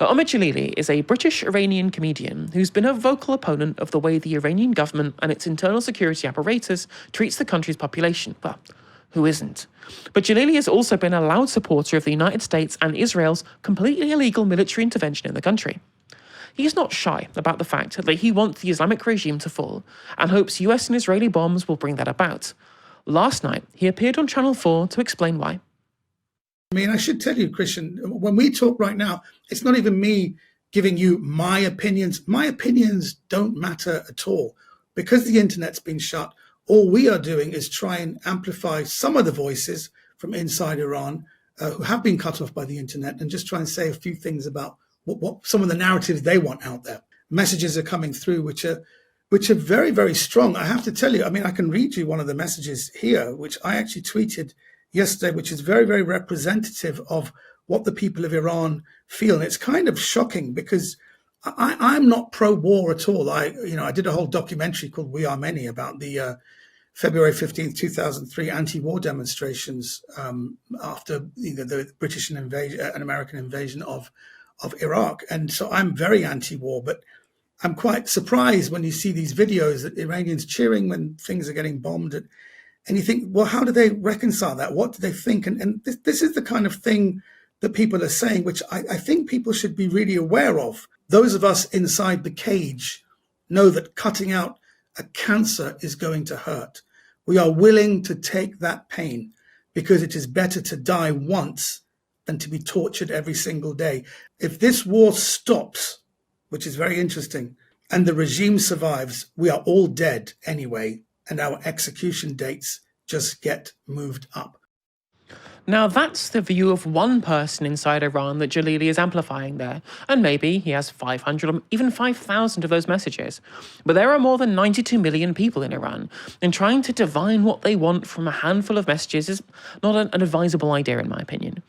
Omid Djalili is a British-Iranian comedian who's been a vocal opponent of the way the Iranian government and its internal security apparatus treats the country's population. Well, who isn't? But Djalili has also been a loud supporter of the United States and Israel's completely illegal military intervention in the country. He's not shy about the fact that he wants the Islamic regime to fall and hopes US and Israeli bombs will bring that about. Last night, he appeared on Channel 4 to explain why. I mean, I should tell you, Christian, when we talk right now, it's not even me giving you my opinions. My opinions don't matter at all. Because the internet's been shut, all we are doing is try and amplify some of the voices from inside Iran who have been cut off by the internet and just try and say a few things about what some of the narratives they want out there. Messages are coming through which are very, very strong. I have to tell you, I mean, I can read you one of the messages here, which I actually tweeted yesterday, which is very, very representative of what the people of Iran feel. And it's kind of shocking because I'm not pro-war at all. I did a whole documentary called We Are Many about the February 15th, 2003 anti-war demonstrations after the British and American invasion of Iraq. And so I'm very anti-war, but I'm quite surprised when you see these videos that Iranians cheering when things are getting bombed. And you think, well, how do they reconcile that? What do they think? And this is the kind of thing that people are saying, which I think people should be really aware of. Those of us inside the cage know that cutting out a cancer is going to hurt. We are willing to take that pain because it is better to die once than to be tortured every single day. If this war stops, which is very interesting, and the regime survives, we are all dead anyway, and our execution dates just get moved up. Now that's the view of one person inside Iran that Djalili is amplifying there, and maybe he has 500 or even 5,000 of those messages. But there are more than 92 million people in Iran, and trying to divine what they want from a handful of messages is not an advisable idea in my opinion.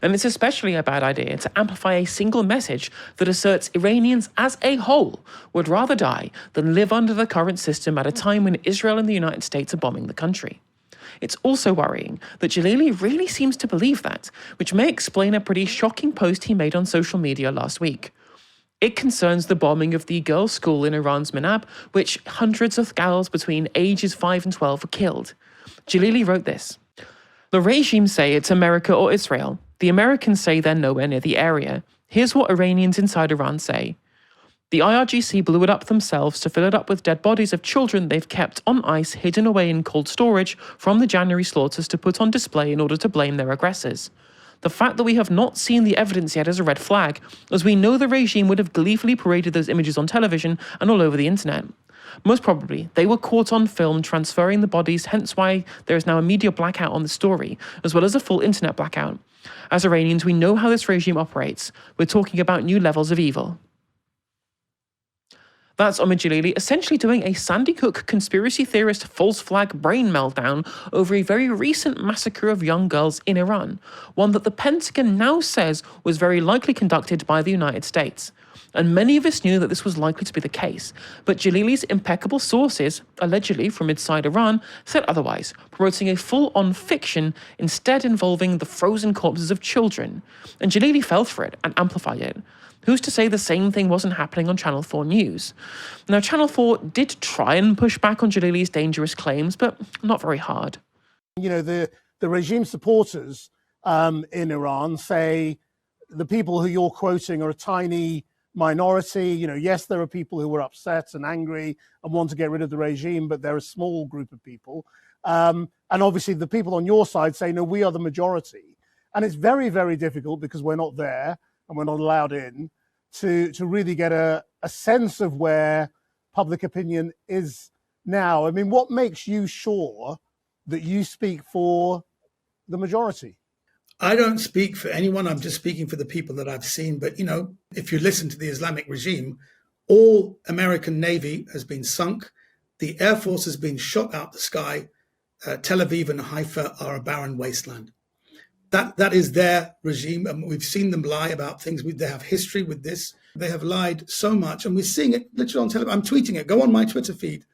And it's especially a bad idea to amplify a single message that asserts Iranians as a whole would rather die than live under the current system at a time when Israel and the United States are bombing the country. It's also worrying that Djalili really seems to believe that, which may explain a pretty shocking post he made on social media last week. It concerns the bombing of the girls' school in Iran's Minab, which hundreds of girls between ages 5 and 12 were killed. Djalili wrote this: "The regime say it's America or Israel. The Americans say they're nowhere near the area. Here's what Iranians inside Iran say. The IRGC blew it up themselves to fill it up with dead bodies of children they've kept on ice hidden away in cold storage from the January slaughters to put on display in order to blame their aggressors. The fact that we have not seen the evidence yet is a red flag, as we know the regime would have gleefully paraded those images on television and all over the internet. Most probably, they were caught on film transferring the bodies, hence why there is now a media blackout on the story, as well as a full internet blackout. As Iranians, we know how this regime operates. We're talking about new levels of evil." That's Omid Djalili essentially doing a Sandy Hook conspiracy theorist false flag brain meltdown over a very recent massacre of young girls in Iran, one that the Pentagon now says was very likely conducted by the United States. And many of us knew that this was likely to be the case, but Jalili's impeccable sources, allegedly from inside Iran, said otherwise, promoting a full-on fiction instead involving the frozen corpses of children. And Djalili fell for it and amplified it. Who's to say the same thing wasn't happening on Channel 4 News? Now, Channel 4 did try and push back on Jalili's dangerous claims, but not very hard. You know, the regime supporters in Iran say the people who you're quoting are a tiny minority. You know, yes, there are people who are upset and angry and want to get rid of the regime, but they're a small group of people. And obviously the people on your side say, no, we are the majority. And it's very, very difficult because we're not there and we're not allowed in to really get a sense of where public opinion is now. I mean, what makes you sure that you speak for the majority? I don't speak for anyone. I'm just speaking for the people that I've seen. But, you know, if you listen to the Islamic regime, all American Navy has been sunk. The Air Force has been shot out the sky. Tel Aviv and Haifa are a barren wasteland. That is their regime. And we've seen them lie about things. They have history with this. They have lied so much. And we're seeing it literally on television. I'm tweeting it. Go on my Twitter feed.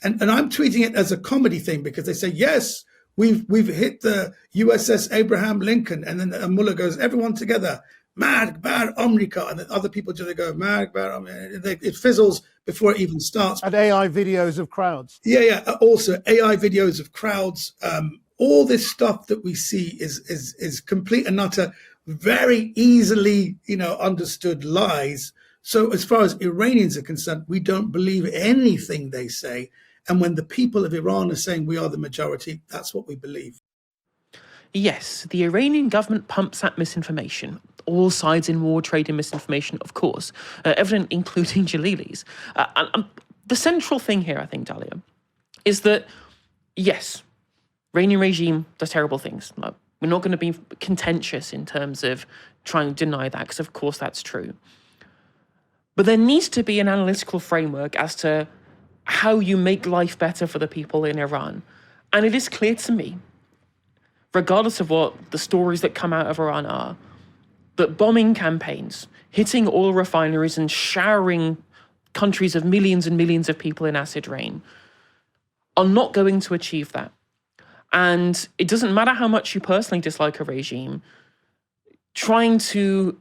And I'm tweeting it as a comedy thing because they say, yes, we've hit the USS Abraham Lincoln. And then Mullah goes, everyone together, Magbar America, and then other people just go Magbar America. It fizzles before it even starts. And AI videos of crowds. Yeah. Also, AI videos of crowds. All this stuff that we see is complete and utter, very easily, understood lies. So as far as Iranians are concerned, we don't believe anything they say. And when the people of Iran are saying we are the majority, that's what we believe. Yes, the Iranian government pumps out misinformation. All sides in war trade in misinformation, of course, evident including Jalili's. The central thing here, I think, Dalia, is that, yes, Iranian regime does terrible things. No, we're not going to be contentious in terms of trying to deny that, because of course that's true. But there needs to be an analytical framework as to how you make life better for the people in Iran. And it is clear to me, regardless of what the stories that come out of Iran are, that bombing campaigns, hitting oil refineries and showering countries of millions and millions of people in acid rain are not going to achieve that. And it doesn't matter how much you personally dislike a regime, trying to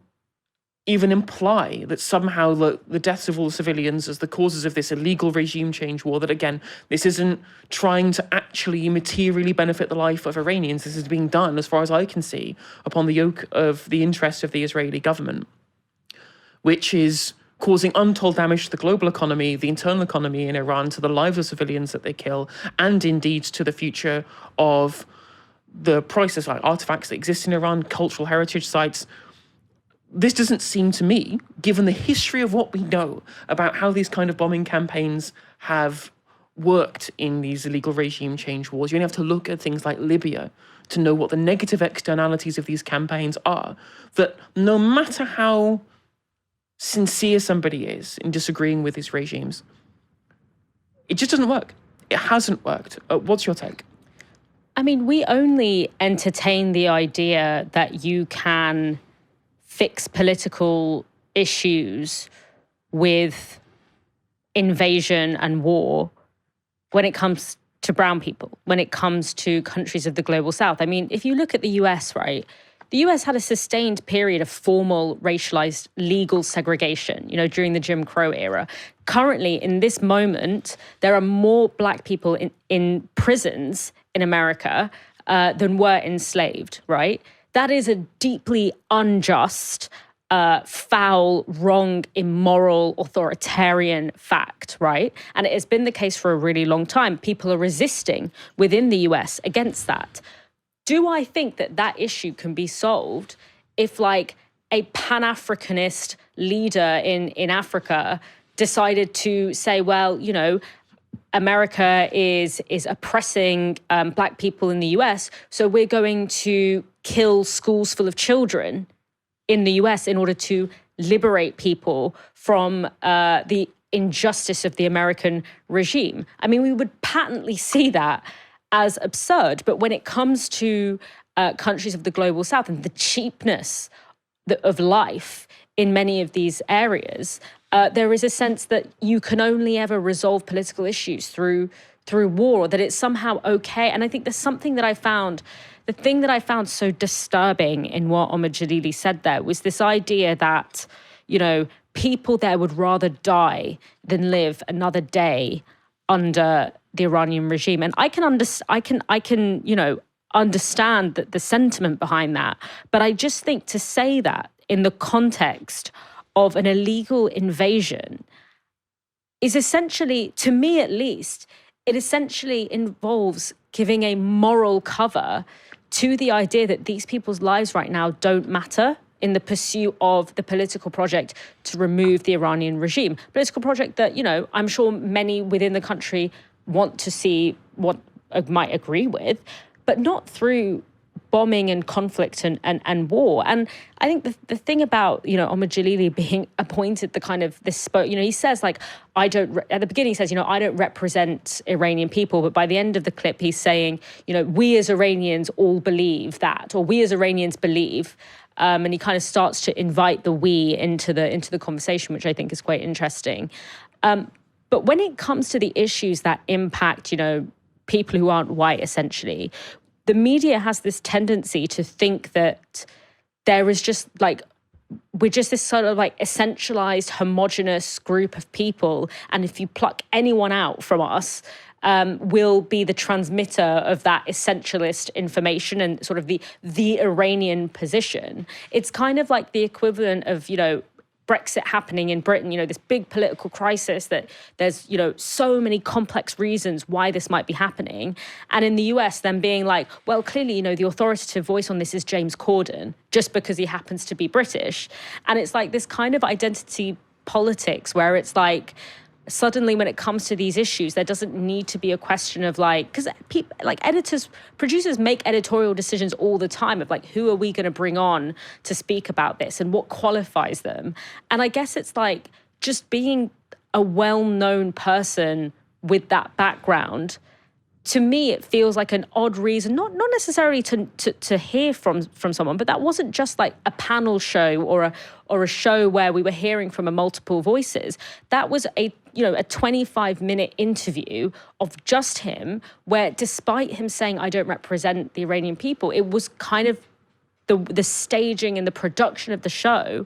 even imply that somehow the deaths of all the civilians as the causes of this illegal regime change war, that again, this isn't trying to actually materially benefit the life of Iranians. This is being done, as far as I can see, upon the yoke of the interests of the Israeli government, which is causing untold damage to the global economy, the internal economy in Iran, to the lives of civilians that they kill, and indeed to the future of the priceless artifacts that exist in Iran, cultural heritage sites. This doesn't seem to me, given the history of what we know about how these kind of bombing campaigns have worked in these illegal regime change wars. You only have to look at things like Libya to know what the negative externalities of these campaigns are, that no matter how sincere somebody is in disagreeing with these regimes, it just doesn't work. It hasn't worked. What's your take? I mean, we only entertain the idea that you can fix political issues with invasion and war when it comes to brown people, when it comes to countries of the global south. I mean, if you look at the US, right, the US had a sustained period of formal racialized legal segregation, during the Jim Crow era. Currently, in this moment, there are more black people in prisons in America than were enslaved, right? That is a deeply unjust, foul, wrong, immoral, authoritarian fact, right? And it has been the case for a really long time. People are resisting within the US against that. Do I think that issue can be solved if, like, a Pan-Africanist leader in Africa decided to say, well, America is oppressing black people in the US, so we're going to kill schools full of children in the US in order to liberate people from the injustice of the American regime? I mean, we would patently see that as absurd. But when it comes to countries of the global south and the cheapness of life in many of these areas, there is a sense that you can only ever resolve political issues through war, or that it's somehow okay. And I think there's something that the thing that I found so disturbing in what Omid Djalili said there was this idea that, people there would rather die than live another day under the Iranian regime. And I can understand that the sentiment behind that. But I just think to say that in the context of an illegal invasion is essentially, to me at least, it essentially involves giving a moral cover to the idea that these people's lives right now don't matter in the pursuit of the political project to remove the Iranian regime. Political project that, I'm sure many within the country want to see, what might agree with, but not through bombing and conflict and war. And I think the thing about, Omid Djalili being appointed the kind of this, he says, like, at the beginning he says, I don't represent Iranian people, but by the end of the clip he's saying, we as Iranians all believe that, or we as Iranians believe, and he kind of starts to invite the we into the conversation, which I think is quite interesting. But when it comes to the issues that impact, people who aren't white, essentially, the media has this tendency to think that there is just like we're just this sort of like essentialized, homogenous group of people. And if you pluck anyone out from us, will be the transmitter of that essentialist information and sort of the Iranian position. It's kind of like the equivalent of, Brexit happening in Britain, this big political crisis that there's, so many complex reasons why this might be happening. And in the US, then being like, well, clearly, the authoritative voice on this is James Corden, just because he happens to be British. And it's like this kind of identity politics where it's like, suddenly when it comes to these issues, there doesn't need to be a question of like, because people like producers make editorial decisions all the time of like, who are we going to bring on to speak about this and what qualifies them? And I guess it's like just being a well-known person with that background. To me, it feels like an odd reason, not necessarily to hear from someone, but that wasn't just like a panel show or a show where we were hearing from multiple voices. That was a 25-minute interview of just him, where despite him saying, I don't represent the Iranian people, it was kind of the staging and the production of the show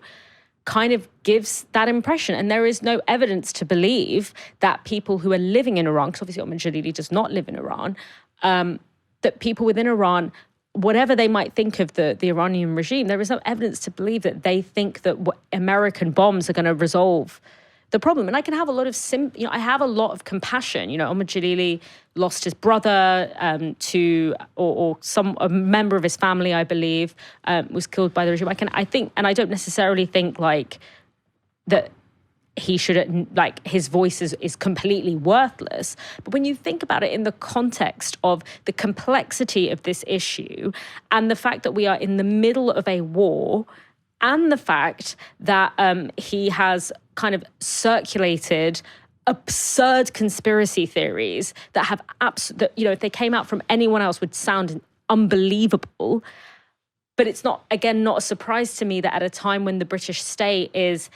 kind of gives that impression. And there is no evidence to believe that people who are living in Iran, because obviously Omid Djalili does not live in Iran, that people within Iran, whatever they might think of the Iranian regime, there is no evidence to believe that they think that American bombs are going to resolve the problem. And I can have a lot of I have a lot of compassion. Omid Djalili lost his brother or a member of his family, I believe, was killed by the regime. I don't necessarily think like that he should, like, his voice is completely worthless. But when you think about it in the context of the complexity of this issue and the fact that we are in the middle of a war, and the fact that he has kind of circulated absurd conspiracy theories that have if they came out from anyone else would sound unbelievable. But it's not a surprise to me that at a time when the British state is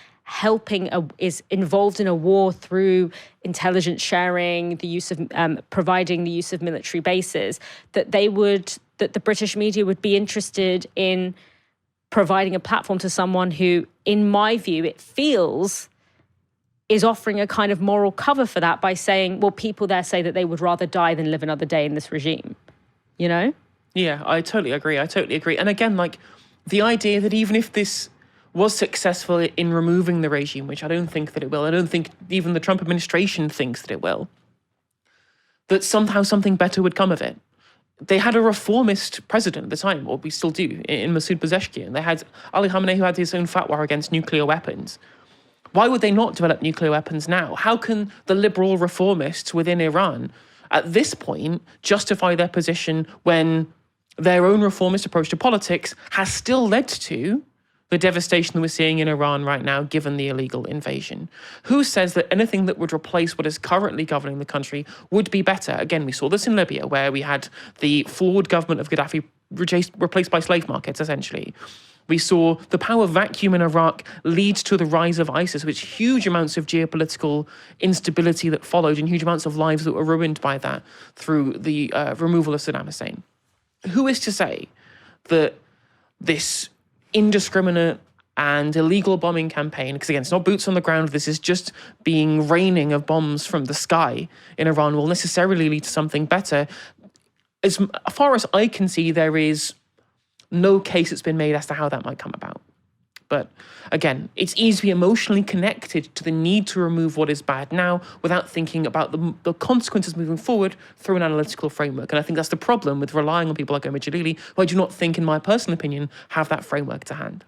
involved in a war through intelligence sharing, the use of providing the use of military bases, that the British media would be interested in providing a platform to someone who, in my view, it feels is offering a kind of moral cover for that by saying, well, people there say that they would rather die than live another day in this regime, Yeah, I totally agree. And again, like, the idea that even if this was successful in removing the regime, which I don't think that it will, I don't think even the Trump administration thinks that it will, that somehow something better would come of it. They had a reformist president at the time, or we still do, in Masoud Pezeshkian. They had Ali Khamenei, who had his own fatwa against nuclear weapons. Why would they not develop nuclear weapons now? How can the liberal reformists within Iran, at this point, justify their position when their own reformist approach to politics has still led to the devastation that we're seeing in Iran right now, given the illegal invasion? Who says that anything that would replace what is currently governing the country would be better? Again, we saw this in Libya, where we had the flawed government of Gaddafi replaced by slave markets, essentially. We saw the power vacuum in Iraq lead to the rise of ISIS, with huge amounts of geopolitical instability that followed and huge amounts of lives that were ruined by that through the removal of Saddam Hussein. Who is to say that this indiscriminate and illegal bombing campaign, because again, it's not boots on the ground, this is just being raining of bombs from the sky in Iran, will necessarily lead to something better? As far as I can see, there is no case that's been made as to how that might come about. But again, it's easy to be emotionally connected to the need to remove what is bad now without thinking about the consequences moving forward through an analytical framework. And I think that's the problem with relying on people like Omid Djalili, who I do not think, in my personal opinion, have that framework to hand.